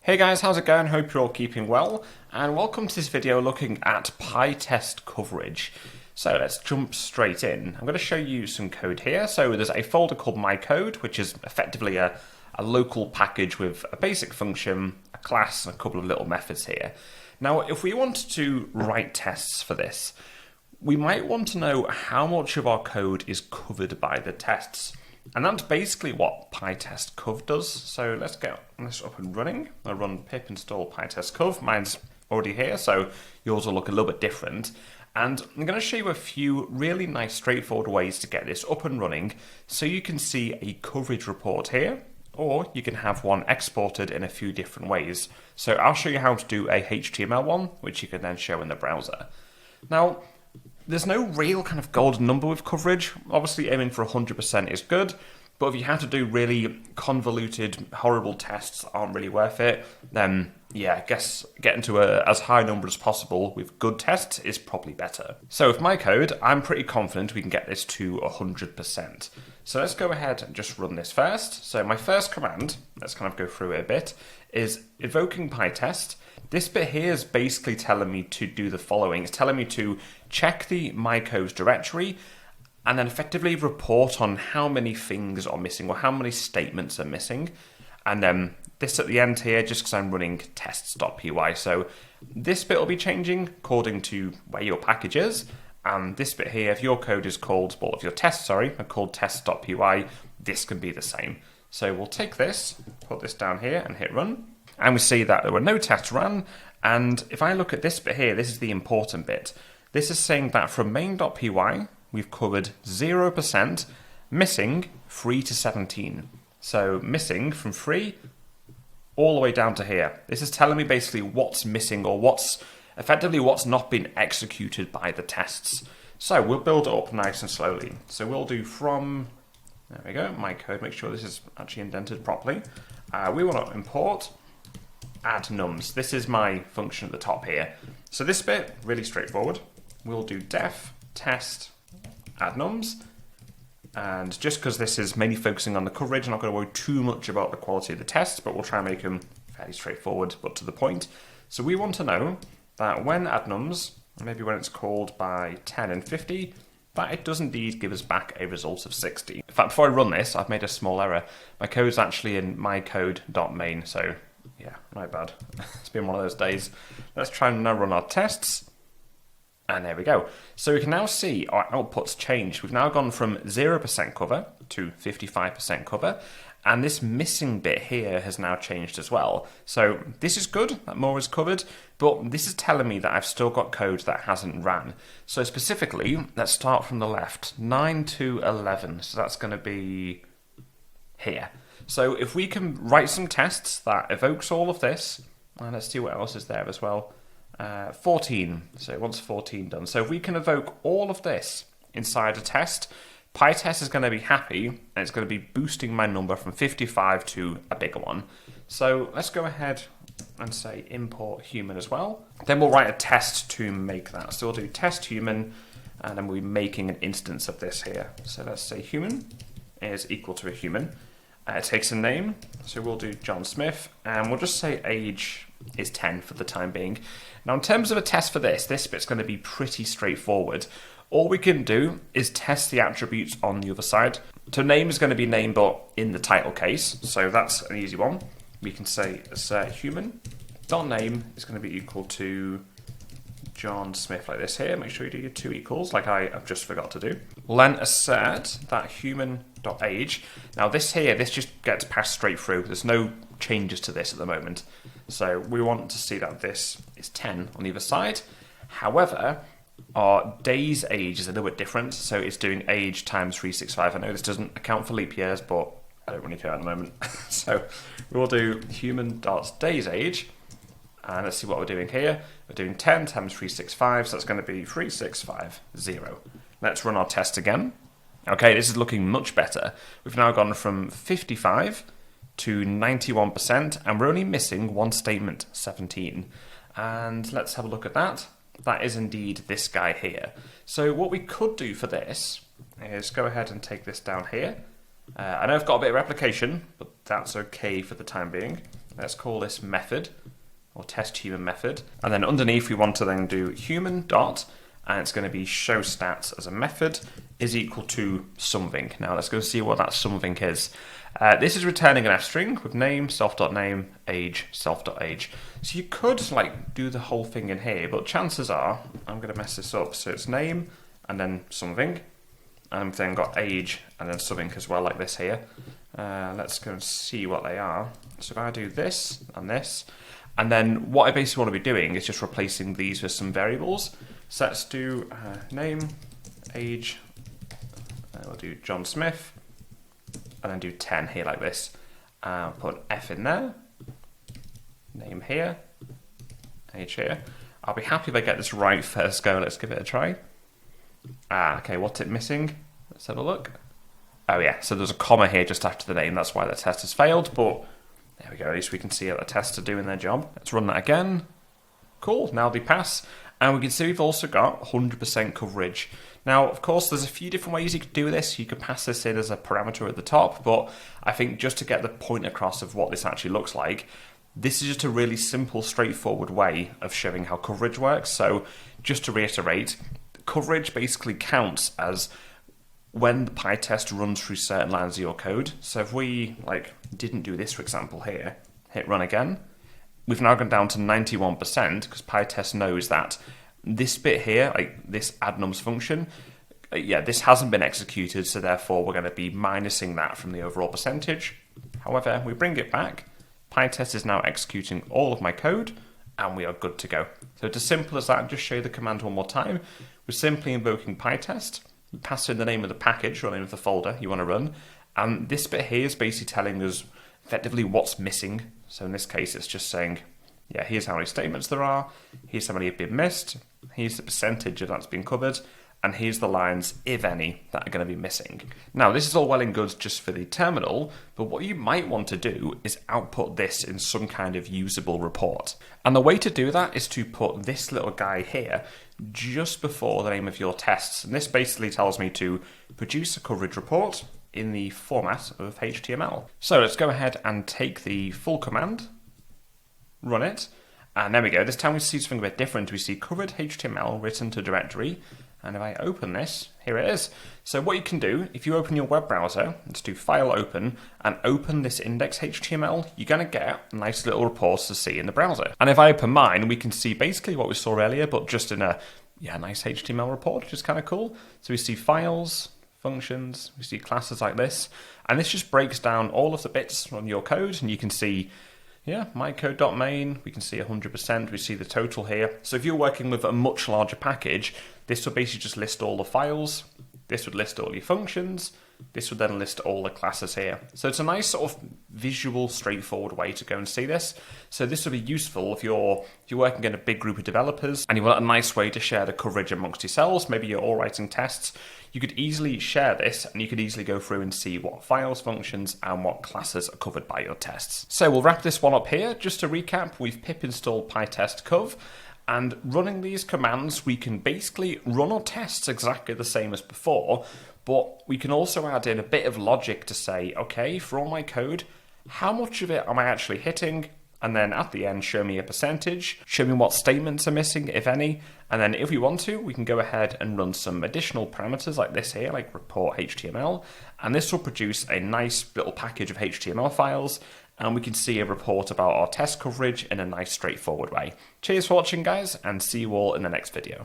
Hey guys, how's it going? Hope you're all keeping well, and welcome to this video looking at PyTest coverage. So let's jump straight in. I'm going to show you some code here. So there's a folder called my code, which is effectively a local package with a basic function, a class, and a couple of little methods here. Now, if we wanted to write tests for this, we might want to know how much of our code is covered by the tests. And that's basically what pytest-Cov does. So let's get this up and running. I'll run pip install pytest-Cov. Mine's already here, so yours will look a little bit different. And I'm going to show you a few really nice straightforward ways to get this up and running so you can see a coverage report here, or you can have one exported in a few different ways. So I'll show you how to do a HTML one, which you can then show in the browser. Now, there's no real kind of golden number with coverage. Obviously, aiming for 100% is good, but if you have to do really convoluted, horrible tests that aren't really worth it, then yeah, I guess getting to as high a number as possible with good tests is probably better. So with my code, I'm pretty confident we can get this to 100%. So let's go ahead and just run this first. So my first command, let's kind of go through it a bit, is invoking pytest. This bit here is basically telling me to do the following. It's telling me to check the my codes directory and then effectively report on how many things are missing or how many statements are missing. And then this at the end here, just because I'm running tests.py. So this bit will be changing according to where your package is. And this bit here, if your code is called, well, if your tests, are called tests.py, this can be the same. So we'll take this, put this down here and hit run. And we see that there were no tests run. And if I look at this bit here, this is the important bit. This is saying that from main.py, we've covered 0%, missing 3 to 17. So missing from 3 all the way down to here. This is telling me basically what's missing or what's not been executed by the tests. So we'll build it up nice and slowly. So we'll do from, there we go, my code, make sure this is actually indented properly. We want to import add nums. This is my function at the top here. So this bit, really straightforward. We'll do def test add nums. And just because this is mainly focusing on the coverage, I'm not going to worry too much about the quality of the tests, but we'll try and make them fairly straightforward, but to the point. So we want to know that when add nums, maybe when it's called by 10 and 50, that it does indeed give us back a result of 60. In fact, before I run this, I've made a small error. My code's actually in mycode.main, so yeah, not bad. It's been one of those days. Let's try and now run our tests. And there we go. So we can now see our outputs change. We've now gone from 0% cover to 55% cover. And this missing bit here has now changed as well. So this is good, that more is covered, but this is telling me that I've still got code that hasn't ran. So specifically, let's start from the left, 9 to 11. So that's going to be here. So if we can write some tests that evokes all of this, and let's see what else is there as well. 14, so it wants 14 done. So if we can evoke all of this inside a test, PyTest is going to be happy, and it's going to be boosting my number from 55 to a bigger one. So let's go ahead and say import human as well. Then we'll write a test to make that. So we'll do test human, and then we'll be making an instance of this here. So let's say human is equal to a human. It takes a name, so we'll do John Smith, and we'll just say age is 10 for the time being. Now in terms of a test for this bit's going to be pretty straightforward. All we can do is test the attributes on the other side. So name is going to be name, but in the title case, so that's an easy one. We can say assert human.name is going to be equal to John Smith like this here. Make sure you do your 2 equals like I've just forgot to do. We'll then assert that human.age. Now this here, this just gets passed straight through. There's no changes to this at the moment. So we want to see that this is 10 on the other side. However, our day's age is a little bit different. So it's doing age times 365. I know this doesn't account for leap years, but I don't really care at the moment. So we'll do human.day's age. And let's see what we're doing here. We're doing 10 times 365, so that's going to be 3650. Let's run our test again. Okay, this is looking much better. We've now gone from 55 to 91%, and we're only missing one statement, 17. And let's have a look at that. That is indeed this guy here. So what we could do for this is go ahead and take this down here. I know I've got a bit of replication, but that's okay for the time being. Let's call this method, or test human method. And then underneath we want to then do human dot, and it's going to be show stats as a method is equal to something. Now let's go see what that something is. This is returning an f string with name, self.name, age, self.age. So you could like do the whole thing in here, but chances are I'm going to mess this up. So it's name and then something, and I've then got age and then something as well, like this here. Let's go and see what they are. So if I do this and this, and then what I basically want to be doing is just replacing these with some variables. So let's do name, age, we'll do John Smith, and then do 10 here like this. Put F in there, name here, age here. I'll be happy if I get this right first go. Let's give it a try. Okay, what's it missing? Let's have a look. Oh yeah, so there's a comma here just after the name. That's why the test has failed, but there we go. At least we can see how the tests are doing their job. Let's run that again. Cool, now they pass. And we can see we've also got 100% coverage. Now, of course, there's a few different ways you could do this. You could pass this in as a parameter at the top, but I think just to get the point across of what this actually looks like, this is just a really simple, straightforward way of showing how coverage works. So just to reiterate, coverage basically counts as when the PyTest runs through certain lines of your code. So if we didn't do this, for example, here, hit run again, we've now gone down to 91% because PyTest knows that this bit here, like this add nums function, this hasn't been executed, so therefore we're going to be minusing that from the overall percentage. However, we bring it back, PyTest is now executing all of my code, and we are good to go. So it's as simple as that. Just show you the command one more time. We're simply invoking PyTest, we pass in the name of the package or the name of the folder you want to run, and this bit here is basically telling us effectively what's missing. So in this case, it's just saying, yeah, here's how many statements there are, here's how many have been missed, here's the percentage of that's been covered, and here's the lines, if any, that are going to be missing. Now, this is all well and good just for the terminal, but what you might want to do is output this in some kind of usable report. And the way to do that is to put this little guy here just before the name of your tests. And this basically tells me to produce a coverage report in the format of HTML. So let's go ahead and take the full command, run it, and there we go. This time we see something a bit different. We see covered HTML written to directory, and if I open this, here it is. So what you can do, if you open your web browser, let's do file open, and open this index.html, you're going to get nice little reports to see in the browser. And if I open mine, we can see basically what we saw earlier, but just in a nice HTML report, which is kind of cool. So we see files, functions, we see classes like this, and this just breaks down all of the bits on your code, and you can see, my code.main, we can see 100%, we see the total here. So if you're working with a much larger package, this would basically just list all the files, this would list all your functions, this would then list all the classes here. So it's a nice sort of visual, straightforward way to go and see this. So this would be useful if you're working in a big group of developers and you want a nice way to share the coverage amongst yourselves. Maybe you're all writing tests. You could easily share this and you could easily go through and see what files, functions, and what classes are covered by your tests. So we'll wrap this one up here. Just to recap, we've pip installed pytest-Cov. And running these commands, we can basically run our tests exactly the same as before, but we can also add in a bit of logic to say, okay, for all my code, how much of it am I actually hitting? And then at the end, show me a percentage, show me what statements are missing, if any. And then if we want to, we can go ahead and run some additional parameters like this here, like report HTML. And this will produce a nice little package of HTML files. And we can see a report about our test coverage in a nice straightforward way. Cheers for watching, guys, and see you all in the next video.